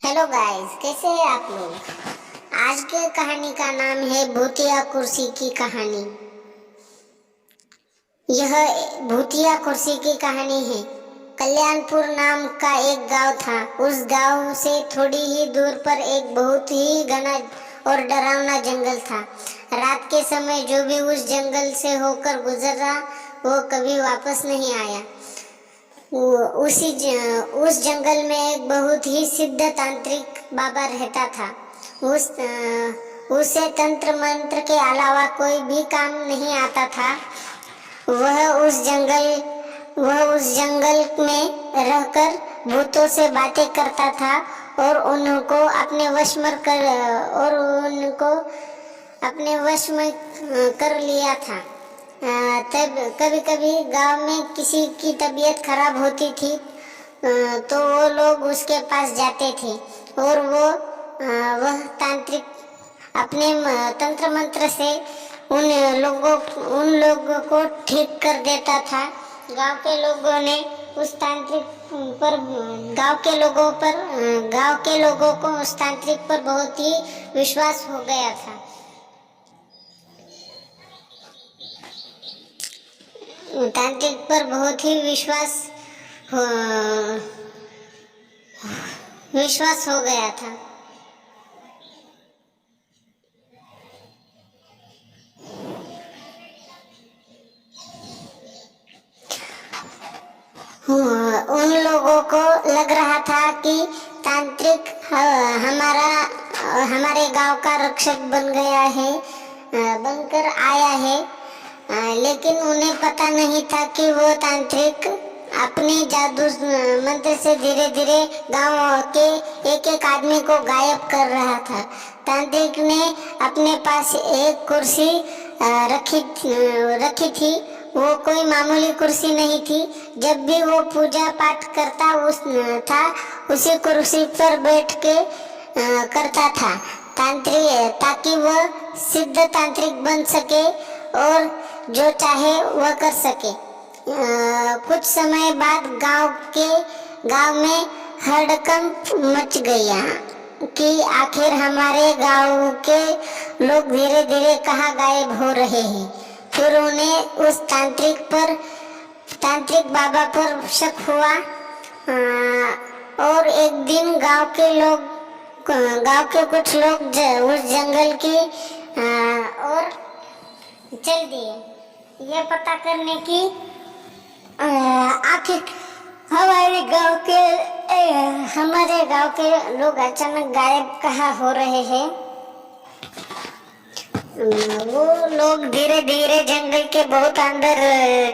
Hello guys, कैसे हैं आप लोग। आज के कहानी का नाम है भूतिया कुर्सी की कहानी। यह भूतिया कुर्सी की कहानी है। कल्याणपुर नाम का एक गांव था। उस गांव से थोड़ी ही दूर पर एक बहुत ही घना और डरावना जंगल था। रात के समय जो भी उस जंगल से होकर गुजरा वो कभी वापस नहीं आया। उस जंगल में एक बहुत ही सिद्ध तांत्रिक बाबा रहता था। उसे तंत्र मंत्र के अलावा कोई भी काम नहीं आता था। वह उस जंगल में रहकर भूतों से बातें करता था और उनको अपने वश में कर लिया था। तब कभी कभी गांव में किसी की तबीयत खराब होती थी तो वो लोग उसके पास जाते थे और वह तांत्रिक अपने तंत्र मंत्र से उन लोगों को ठीक कर देता था। गांव के लोगों ने उस तांत्रिक पर गांव के लोगों को उस तांत्रिक पर बहुत ही विश्वास हो गया था। तांत्रिक पर बहुत ही विश्वास हो गया था। उन लोगों को लग रहा था कि तांत्रिक हमारे गांव का रक्षक बनकर आया है। लेकिन उन्हें पता नहीं था कि वो तांत्रिक अपने जादू मंत्र से धीरे धीरे गांव के एक एक आदमी को गायब कर रहा था। तांत्रिक ने अपने पास एक कुर्सी रखी थी। वो कोई मामूली कुर्सी नहीं थी। जब भी वो पूजा पाठ करता उसी कुर्सी पर बैठ के करता था ताकि वह सिद्ध तांत्रिक बन सके और जो चाहे वह कर सके। कुछ समय बाद गांव में हड़कंप मच गया कि आखिर हमारे गांव के लोग धीरे धीरे कहाँ गायब हो रहे हैं। फिर उन्हें उस तांत्रिक बाबा पर शक हुआ और एक दिन गांव के कुछ लोग उस जंगल की और चल दिए यह पता करने की आखिर हमारे गांव के लोग अचानक गायब कहाँ हो रहे हैं। वो लोग धीरे धीरे जंगल के बहुत अंदर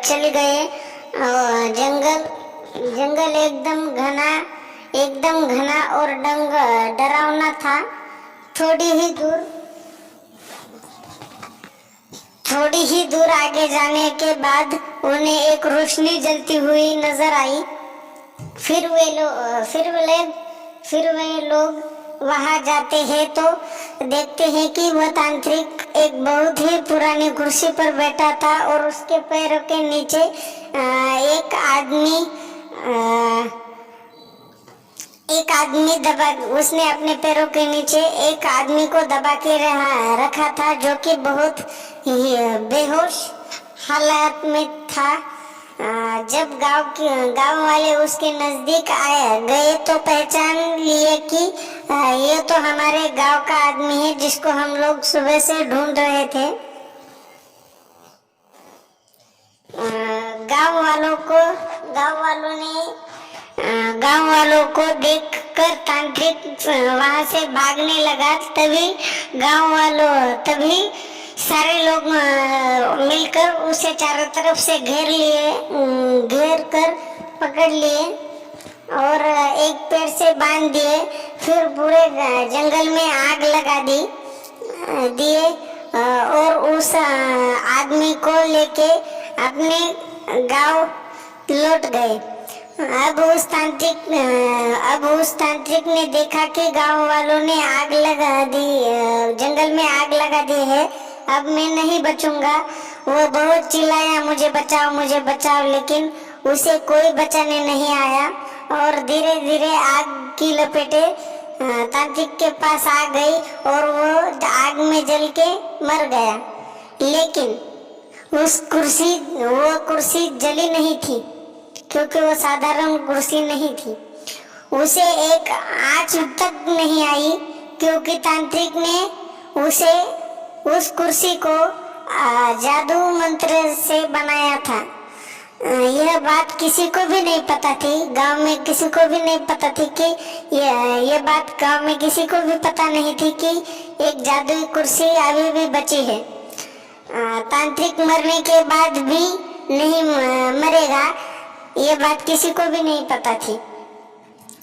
चले गए। जंगल एकदम घना और डरावना था। थोड़ी ही दूर आगे जाने के बाद उन्हें एक रोशनी जलती हुई नजर आई। फिर वे लोग वहां जाते हैं तो देखते हैं कि वह तांत्रिक एक बहुत ही पुरानी कुर्सी पर बैठा था और उसके पैरों के नीचे उसने अपने पैरों के नीचे एक आदमी को दबा के रखा था जो कि बहुत ही बेहोश हालत में था। जब गांव वाले उसके नजदीक गए तो पहचान लिए कि ये तो हमारे गांव का आदमी है जिसको हम लोग सुबह से ढूंढ रहे थे। गांव वालों को देखकर तांत्रिक वहां से भागने लगा। तभी सारे लोग मिलकर उसे चारों तरफ से घेर कर पकड़ लिए और एक पेड़ से बांध दिए। फिर पूरे जंगल में आग लगा दिए और उस आदमी को लेके अपने गांव लौट गए। अब उस तांत्रिक ने देखा कि गांव वालों ने जंगल में आग लगा दी है। अब मैं नहीं बचूंगा। वो बहुत चिल्लाया, मुझे बचाओ, लेकिन उसे कोई बचाने नहीं आया और धीरे धीरे आग की लपेटें तांत्रिक के पास आ गई और वो आग में जल के मर गया। लेकिन वो कुर्सी जली नहीं थी, क्योंकि वो साधारण कुर्सी नहीं थी। उसे एक आंच तक नहीं आई, क्योंकि तांत्रिक ने उस कुर्सी को जादू मंत्र से बनाया था। यह बात किसी को भी नहीं पता थी, गांव में किसी को भी नहीं पता थी कि यह बात गांव में किसी को भी पता नहीं थी कि एक जादुई कुर्सी अभी भी बची है। तांत्रिक मरने के बाद भी नहीं मरेगा, यह बात किसी को भी नहीं पता थी।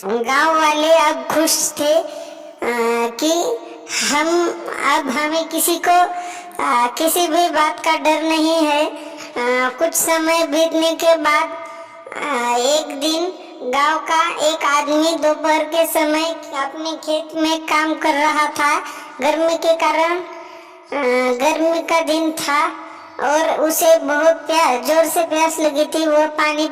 गांव वाले अब खुश थे कि हमें किसी भी बात का डर नहीं है। कुछ समय बीतने के बाद एक दिन गांव का एक आदमी दोपहर के समय अपने खेत में काम कर रहा था। गर्मी के कारण गर्मी का दिन था और उसे बहुत जोर से प्यास लगी थी। वो पानी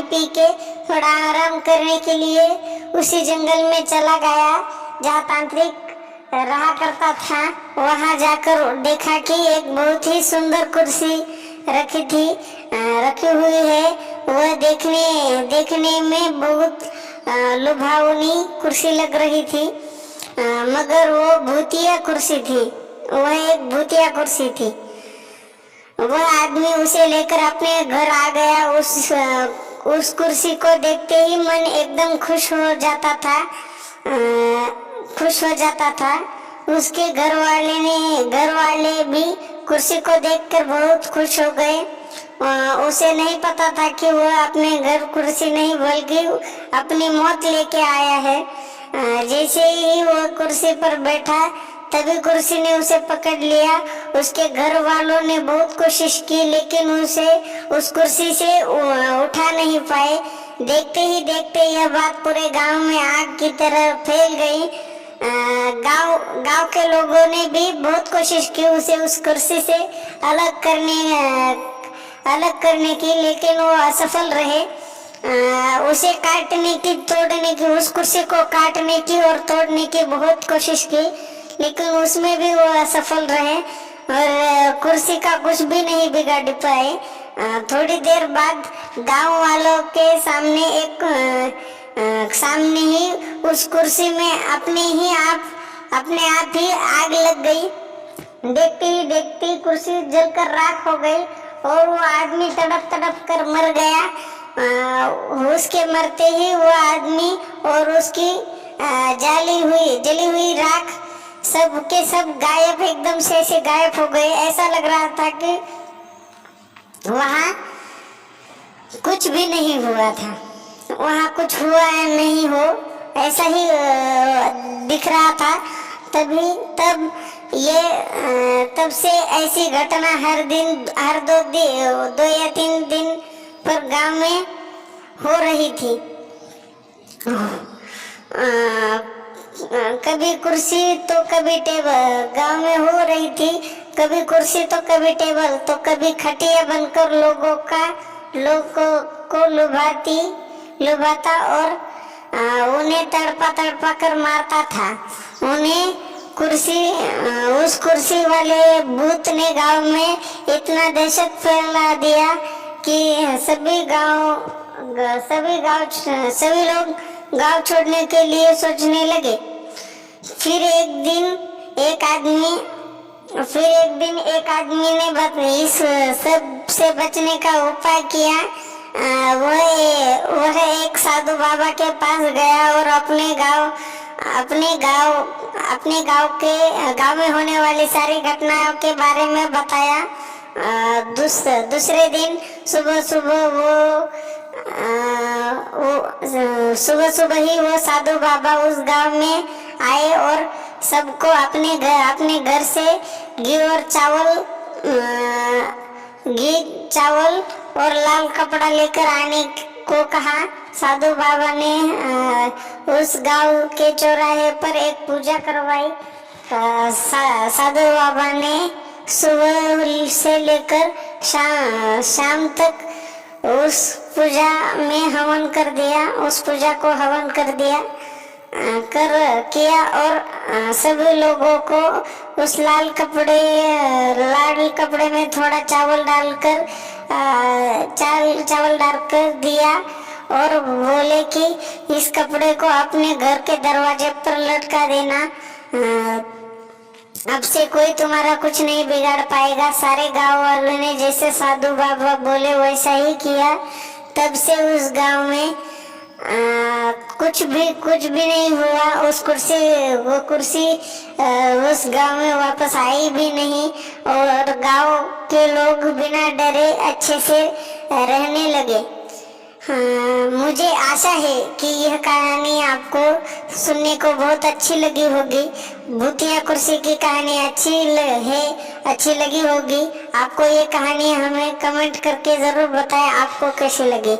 पी के थोड़ा आराम करने के लिए उसी जंगल में चला गया जहाँ तांत्रिक रहा करता था। वहां जाकर देखा कि एक बहुत ही सुंदर कुर्सी रखी हुई है। वह देखने में बहुत लुभावनी कुर्सी लग रही थी, मगर वो भूतिया कुर्सी थी। वह एक भूतिया कुर्सी थी। वह आदमी उसे लेकर अपने घर आ गया। उस कुर्सी को देखते ही मन एकदम खुश हो जाता था। उसके घर वाले भी कुर्सी को देखकर बहुत खुश हो गए। उसे नहीं पता था कि वह अपने घर कुर्सी नहीं बल्कि अपनी मौत लेके आया है। जैसे ही वह कुर्सी पर बैठा तभी कुर्सी ने उसे पकड़ लिया। उसके घर वालों ने बहुत कोशिश की, लेकिन उसे उस कुर्सी से उठा नहीं पाए। देखते ही देखते यह बात पूरे गांव में आग की तरह फैल गई। गांव के लोगों ने भी बहुत कोशिश की उसे उस कुर्सी से अलग करने की, लेकिन वो असफल रहे। उसे उस कुर्सी को काटने की और तोड़ने की बहुत कोशिश की, लेकिन उसमें भी वो असफल रहे और कुर्सी का कुछ भी नहीं बिगाड़ पाए। थोड़ी देर बाद गांव वालों के सामने ही उस कुर्सी में अपने आप ही आग लग गई। देखते ही देखते कुर्सी जलकर राख हो गई और वो आदमी तड़प कर मर गया। उसके मरते ही वो आदमी और उसकी जली हुई राख सब के सब गायब, एकदम से ऐसे गायब हो गए। ऐसा लग रहा था कि वहाँ कुछ भी नहीं हुआ था, वहाँ कुछ हुआ नहीं हो, ऐसा ही दिख रहा था। तब से ऐसी घटना हर 2 या 3 दिन पर गांव में हो रही थी। कभी कुर्सी तो कभी टेबल गांव में हो रही थी। कभी कुर्सी तो कभी टेबल तो कभी खटिया बनकर लोगों को लुभाता और उन्हें तड़पा कर मारता था। उस कुर्सी वाले भूत ने गांव में इतना दहशत फैला दिया कि सभी लोग गांव छोड़ने के लिए सोचने लगे। फिर एक दिन एक आदमी ने इस सब से बचने का उपाय किया। वह एक साधु बाबा के पास गया और अपने गांव में होने वाली सारी घटनाओं के बारे में बताया। दूसरे दिन सुबह ही वो साधु बाबा उस गांव में आए और सबको अपने घर से घी चावल और लाल कपड़ा लेकर आने को कहा। साधु बाबा ने उस गांव के चौराहे पर एक पूजा करवाई। साधु बाबा ने सुबह से लेकर शाम तक उस पूजा को हवन कर दिया। कर किया और सभी लोगों को उस लाल कपड़े में थोड़ा चावल डालकर चावल डालकर दिया और बोले कि इस कपड़े को अपने घर के दरवाजे पर लटका देना, अब से कोई तुम्हारा कुछ नहीं बिगाड़ पाएगा। सारे गांव वालों ने जैसे साधु बाबा बोले वैसा ही किया। तब से उस गांव में कुछ भी नहीं हुआ। वो कुर्सी उस गांव में वापस आई भी नहीं और गांव के लोग बिना डरे अच्छे से रहने लगे। मुझे आशा है कि यह कहानी आपको सुनने को बहुत अच्छी लगी होगी। भूतिया कुर्सी की कहानी अच्छी लगी होगी। आपको ये कहानी हमें कमेंट करके जरूर बताएं आपको कैसी लगी।